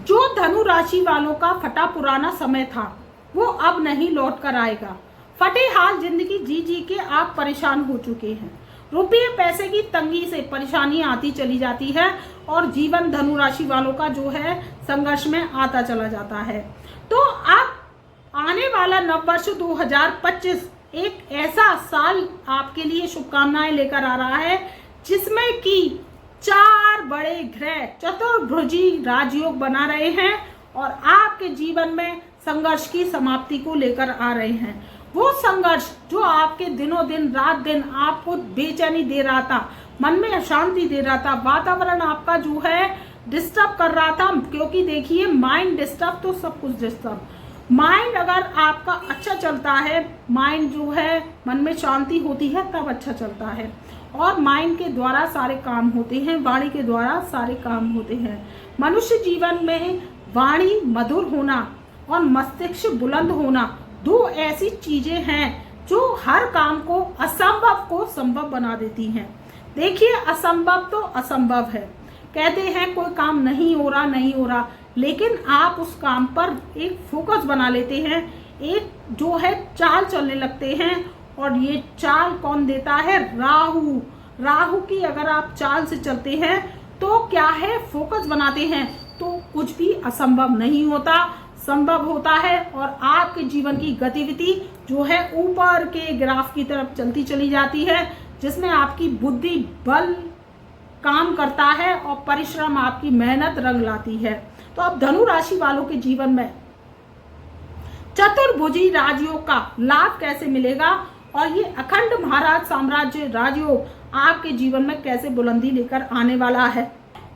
जो धनु राशि वालों का फटा पुराना समय था वो अब नहीं लौट कर आएगा। फटे हाल जिंदगी जी जी के आप परेशान हो चुके हैं। रुपये पैसे की तंगी से परेशानी आती चली जाती है और जीवन धनु राशि वालों का जो है संघर्ष में आता चला जाता है। तो अब आने वाला नववर्ष 2025 एक ऐसा साल आपके लिए शुभकामनाएं लेकर आ रहा है जिसमें कि 4 बड़े ग्रह चतुर्भुजी राजयोग बना रहे हैं और आपके जीवन में संघर्ष की समाप्ति को लेकर आ रहे हैं। वो संघर्ष जो आपके दिनों दिन रात दिन आपको बेचैनी दे रहा था, मन में अशांति दे रहा था, वातावरण आपका जो है डिस्टर्ब कर रहा था, क्योंकि देखिए माइंड डिस्टर्ब तो सब कुछ डिस्टर्ब। माइंड अगर आपका अच्छा चलता है, माइंड जो है मन में शांति होती है तब अच्छा चलता है और माइंड के द्वारा सारे काम होते हैं, वाणी के द्वारा सारे काम होते हैं। मनुष्य जीवन में वाणी मधुर होना और मस्तिष्क बुलंद होना दो ऐसी चीजें हैं जो हर काम को असंभव को संभव बना देती हैं। देखिए असंभव तो असंभव है, कहते हैं कोई काम नहीं हो रहा, लेकिन आप उस काम पर एक फोकस बना लेते हैं, एक जो है चाल चलने लगते हैं और ये चाल कौन देता है? राहु। राहु की अगर आप चाल से चलते हैं तो क्या है, फोकस बनाते हैं तो कुछ भी असंभव नहीं होता, संभव होता है और आपके जीवन की गतिविधि जो है ऊपर के ग्राफ की तरफ चलती चली जाती है, जिसमें आपकी बुद्धि बल काम करता है और परिश्रम आपकी मेहनत रंग लाती है। तो अब धनु राशि वालों के जीवन में चतुर्भुजी राजयोग का लाभ कैसे मिलेगा और ये अखंड महाराज साम्राज्य राजयोग आपके जीवन में कैसे बुलंदी लेकर आने वाला है।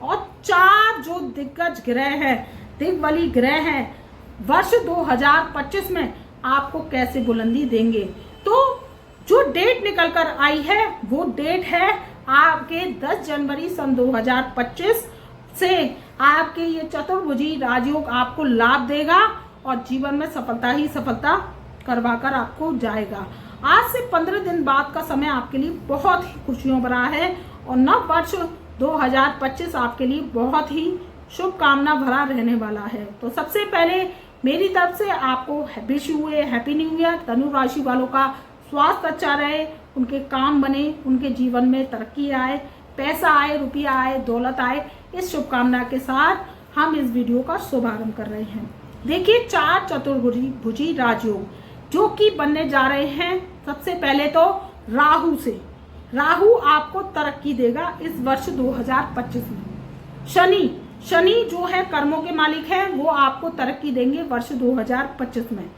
और 4 जो दिग्गज ग्रह हैं, दिग्बली ग्रह हैं, वर्ष 2025 में आपको कैसे बुलंदी देंगे। तो जो डेट निकल कर आई है वो डेट है आपके 10 जनवरी सन 2025 से आपके ये चतुर्भुजी राजयोग आपको लाभ देगा और जीवन में सफलता ही सफलता करवाकर आपको जाएगा। आज से 15 दिन बाद का समय आपके लिए बहुत ही खुशियों भरा है और नव वर्ष 2025 आपके लिए बहुत ही शुभकामना भरा रहने वाला है। तो सबसे पहले मेरी तरफ से आपको wish U A happy new year. धनु राशि वालों का स्वास्थ्य अच्छा रहे, उनके काम बने, उनके जीवन में तरक्की आए, पैसा आए, रुपया आए, दौलत आए, इस शुभकामना के साथ हम इस वीडियो का शुभारंभ कर रहे हैं। देखिए 4 चतुर्भुजी राजयोग जो कि बनने जा रहे हैं। सबसे पहले तो राहु से, राहु आपको तरक्की देगा इस वर्ष 2025 में। शनि जो है कर्मों के मालिक है, वो आपको तरक्की देंगे वर्ष 2025 में।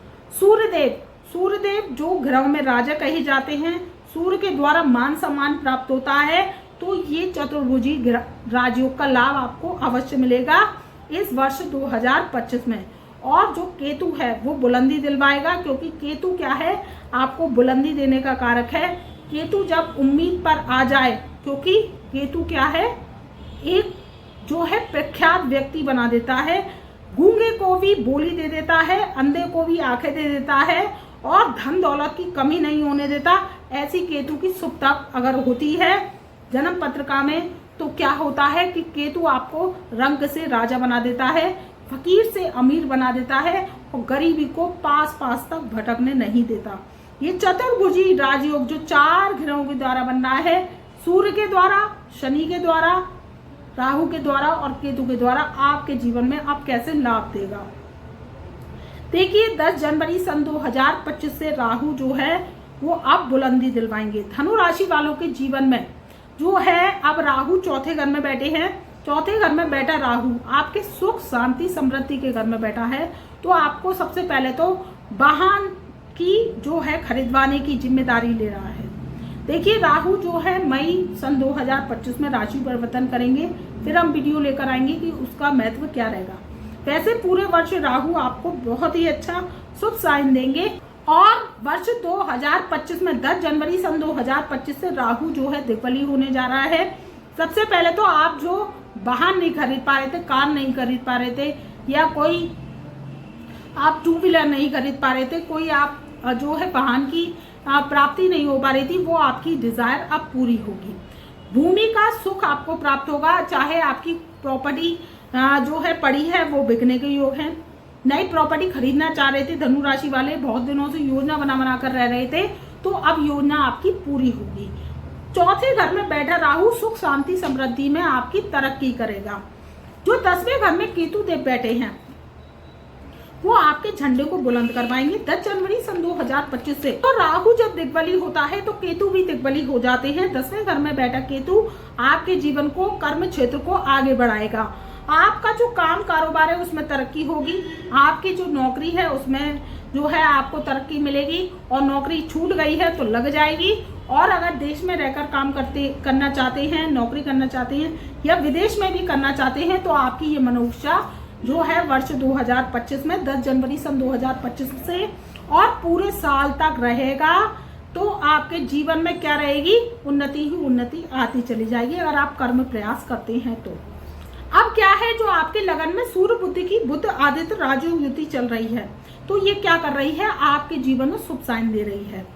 सूर्यदेव जो ग्रहों में राजा कहे जाते हैं, सूर्य के द्वारा मान सम्मान प्राप्त होता है, तो ये चतुर्भुजी राजयोग का लाभ आपको अवश्य मिलेगा इस वर्ष 2025 में। और जो केतु है वो बुलंदी दिलवाएगा, क्योंकि केतु क्या है, आपको बुलंदी देने का कारक है। केतु जब उम्मीद पर आ जाए, क्योंकि केतु क्या है, एक जो है प्रख्यात व्यक्ति बना देता है, गूंगे को भी बोली दे देता है, अंधे को भी आंखें दे देता है और धन दौलत की कमी नहीं होने देता। ऐसी केतु की शुभता अगर होती है जन्म पत्रिका में तो क्या होता है कि केतु आपको रंक से राजा बना देता है, फकीर से अमीर बना देता है और गरीबी को पास तक भटकने नहीं देता। ये चतुर्भुजी राजयोग जो 4 ग्रहों के द्वारा बन रहा है, सूर्य के द्वारा, शनि के द्वारा, राहु के द्वारा और केतु के द्वारा, आपके जीवन में अब कैसे लाभ देगा। देखिए 10 जनवरी सन 2025 से राहु जो है वो अब बुलंदी दिलवाएंगे। धनु राशि वालों के जीवन में जो है अब राहु चौथे घर में बैठे हैं। चौथे घर में बैठा राहु आपके सुख शांति समृद्धि के घर में बैठा है, तो आपको सबसे पहले तो वाहन की जो है खरीदवाने की जिम्मेदारी ले रहा है। देखिए राहु जो है मई सन 2025 में राशि परिवर्तन करेंगे, फिर हम वीडियो लेकर आएंगे कि उसका महत्व क्या रहेगा। वैसे पूरे वर्ष राहु आपको बहुत ही अच्छा शुभ साइन देंगे और वर्ष 2025 में 10 जनवरी सन 2025 से राहु जो है दिग्बली होने जा रहा है। सबसे पहले तो आप जो वाहन नहीं खरीद पा रहे थे, कार नहीं खरीद पा रहे थे, या कोई आप 2 व्हीलर नहीं खरीद पा रहे थे, कोई आप जो है वाहन की प्राप्ति नहीं हो पा रही थी, वो आपकी डिजायर अब पूरी होगी। भूमि का सुख आपको प्राप्त होगा, चाहे आपकी प्रॉपर्टी जो है पड़ी है वो बिकने के योग है। नई प्रॉपर्टी खरीदना चाह रहे थे धनु राशि वाले, बहुत दिनों से योजना बना कर रह रहे थे, तो अब योजना आपकी पूरी होगी। चौथे घर में बैठा राहु सुख शांति समृद्धि में आपकी तरक्की करेगा। जो 10वें घर में केतु देव बैठे हैं वो आपके झंडे को बुलंद करवाएंगे 10 जनवरी सन 2025 से। तो राहु जब दिग्बली होता है तो केतु भी दिग्बली हो जाते हैं। 10वें घर में बैठा केतु आपके जीवन को, कर्म क्षेत्र को आगे बढ़ाएगा। आपका जो काम कारोबार है उसमें तरक्की होगी, आपकी जो नौकरी है उसमें जो है आपको तरक्की मिलेगी, और नौकरी छूट गई है तो लग जाएगी। और अगर देश में रहकर काम करना चाहते हैं, नौकरी करना चाहते हैं, या विदेश में भी करना चाहते हैं, तो आपकी ये मनोकांक्षा जो है वर्ष 2025 में 10 जनवरी सन 2025 से और पूरे साल तक रहेगा। तो आपके जीवन में क्या रहेगी, उन्नति ही उन्नति आती चली जाएगी अगर आप कर्म प्रयास करते हैं तो। अब क्या है, जो आपके लगन में सूर्य बुद्धि की बुध आदित्य राजयोग युति चल रही है, तो ये क्या कर रही है, आपके जीवन में शुभ साइन दे रही है।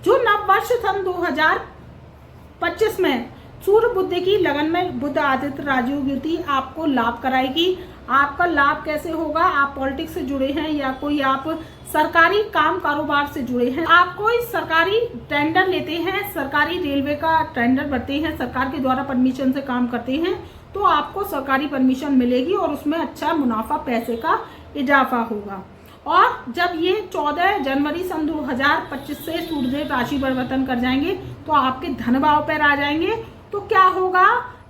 जो नव वर्ष सन 2025 में सूर्य बुद्धि की लगन में बुध आदित्य राजयोग युति आपको लाभ कराएगी। आपका लाभ कैसे होगा, आप पॉलिटिक्स से जुड़े हैं या कोई आप सरकारी काम कारोबार से जुड़े हैं, आप कोई सरकारी टेंडर लेते हैं, सरकारी रेलवे का टेंडर भरते हैं, सरकार के द्वारा परमिशन से काम करते हैं, तो आपको सरकारी परमिशन मिलेगी और उसमें अच्छा मुनाफा पैसे का इजाफा होगा। और जब ये 14 जनवरी सन 2025 से सूर्यदेव राशि परिवर्तन कर जाएंगे तो आपके धन भाव पर आ जाएंगे। तो क्या होगा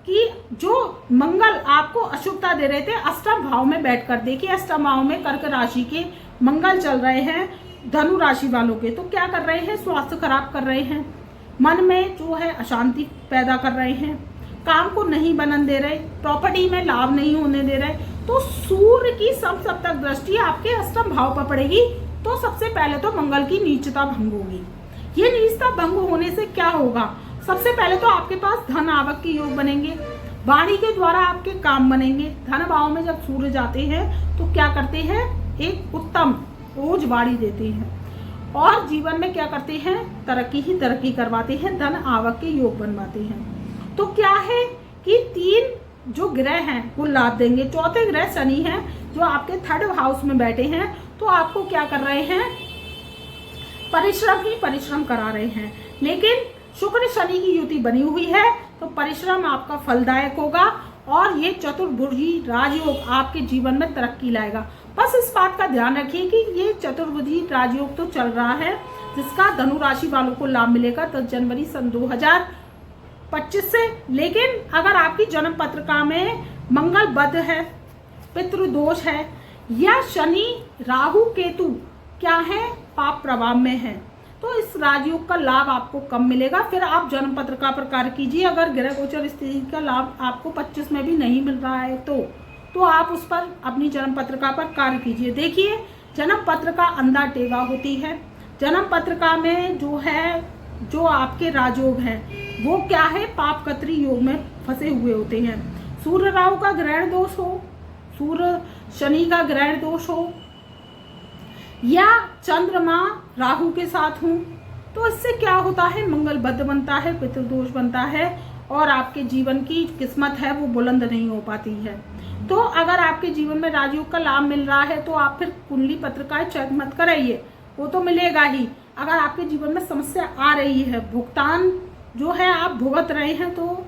कि जो मंगल आपको अशुभता दे रहे थे अष्टम भाव में बैठकर, देखिए अष्टम भाव में कर्क राशि के मंगल चल रहे हैं धनु राशि वालों के, तो क्या कर रहे हैं, स्वास्थ्य खराब कर रहे हैं, मन में जो है अशांति पैदा कर रहे हैं, काम को नहीं बनन दे रहे, प्रॉपर्टी में लाभ नहीं होने दे रहे। तो सूर्य की सप्तक दृष्टि आपके अष्टम भाव पर पड़ेगी। तो सबसे पहले तो मंगल की नीचता भंग होगी। ये नीचता भंग होने से क्या होगा, सबसे पहले तो आपके पास धन आवक के योग बनेंगे, वाणी के द्वारा आपके काम बनेंगे। धन भाव में जब सूर्य जाते हैं तो क्या करते हैं, एक उत्तम ओज वाणी देते हैं और जीवन में क्या करते हैं, तरक्की ही तरक्की करवाते हैं, धन आवक के योग बनवाते हैं। तो क्या है कि 3 जो ग्रह हैं वो लाभ देंगे। चौथे ग्रह शनि हैं जो आपके 3rd हाउस में बैठे हैं, तो आपको क्या कर रहे हैं, परिश्रम ही परिश्रम करा रहे हैं। लेकिन शुक्र शनि की युति बनी हुई है तो परिश्रम आपका फलदायक होगा और ये चतुर्भुजी राजयोग आपके जीवन में तरक्की लाएगा। बस इस बात का ध्यान रखिए कि ये चतुर्भुजी राजयोग तो चल रहा है जिसका धनु राशि वालों को लाभ मिलेगा 10 जनवरी सन 2025 से। लेकिन अगर आपकी जन्म पत्रिका में मंगल बद है, पितृदोष है, या शनि राहु केतु क्या है, पाप प्रभाव में है, तो इस राजयोग का लाभ आपको कम मिलेगा। फिर आप जन्म पत्रिका पर कार्य कीजिए। अगर ग्रह गोचर स्थिति का लाभ आपको 25 में भी नहीं मिल रहा है तो आप उस पर अपनी जन्म पत्रिका पर कार्य कीजिए। देखिए जन्म पत्रिका अंधा टेवा होती है। जन्म पत्रिका में जो है, जो आपके राजयोग हैं वो क्या है, पाप कतरी योग में फंसे हुए होते हैं। सूर्य राहु का ग्रहण दोष हो, सूर्य शनि का ग्रहण दोष हो, या चंद्रमा राहु के साथ हूं, तो इससे क्या होता है, मंगल बद बनता है, पितृदोष बनता है और आपके जीवन की किस्मत है वो बुलंद नहीं हो पाती है। तो अगर आपके जीवन में राजयोग का लाभ मिल रहा है तो आप फिर कुंडली पत्रिकाएं चेक मत कराइए, वो तो मिलेगा ही। अगर आपके जीवन में समस्या आ रही है, भुगतान जो है आप भुगत रहे हैं, तो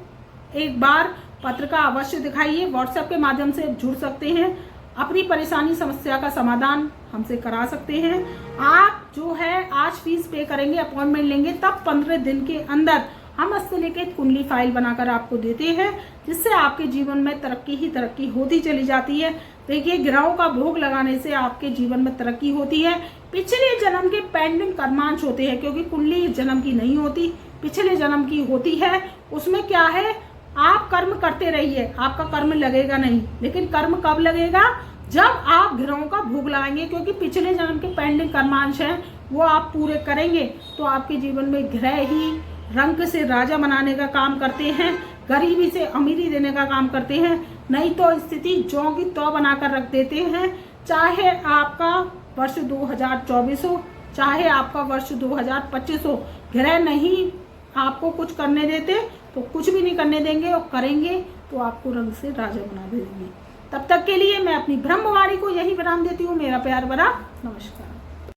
एक बार पत्रिका अवश्य दिखाइए। व्हाट्सएप के माध्यम से जुड़ सकते हैं, अपनी परेशानी समस्या का समाधान हमसे करा सकते हैं। आप जो है आज फीस पे करेंगे, अपॉइंटमेंट लेंगे, तब 15 दिन के अंदर हम हस्तलिखित कुंडली फाइल बनाकर आपको देते हैं, जिससे आपके जीवन में तरक्की ही तरक्की होती चली जाती है। देखिए ग्रहों का भोग लगाने से आपके जीवन में तरक्की होती है। पिछले जन्म के पेंडिंग कर्मांश होते हैं, क्योंकि कुंडली जन्म की नहीं होती, पिछले जन्म की होती है। उसमें क्या है, आप कर्म करते रहिए, आपका कर्म लगेगा नहीं। लेकिन कर्म कब लगेगा, जब आप ग्रहों का भोग लगाएंगे, क्योंकि पिछले जन्म के पेंडिंग कर्मांश हैं वो आप पूरे करेंगे तो आपके जीवन में ग्रह ही रंक से राजा बनाने का काम करते हैं, गरीबी से अमीरी देने का काम करते हैं। नहीं तो स्थिति जौ की तौ बनाकर रख देते हैं। चाहे आपका वर्ष 2024 हो, चाहे आपका वर्ष 2025 हो, ग्रह नहीं आपको कुछ करने देते तो कुछ भी नहीं करने देंगे, और करेंगे तो आपको रंग से राजा बना देंगे। तब तक के लिए मैं अपनी ब्रह्मवाणी को यही विराम देती हूँ। मेरा प्यार भरा नमस्कार।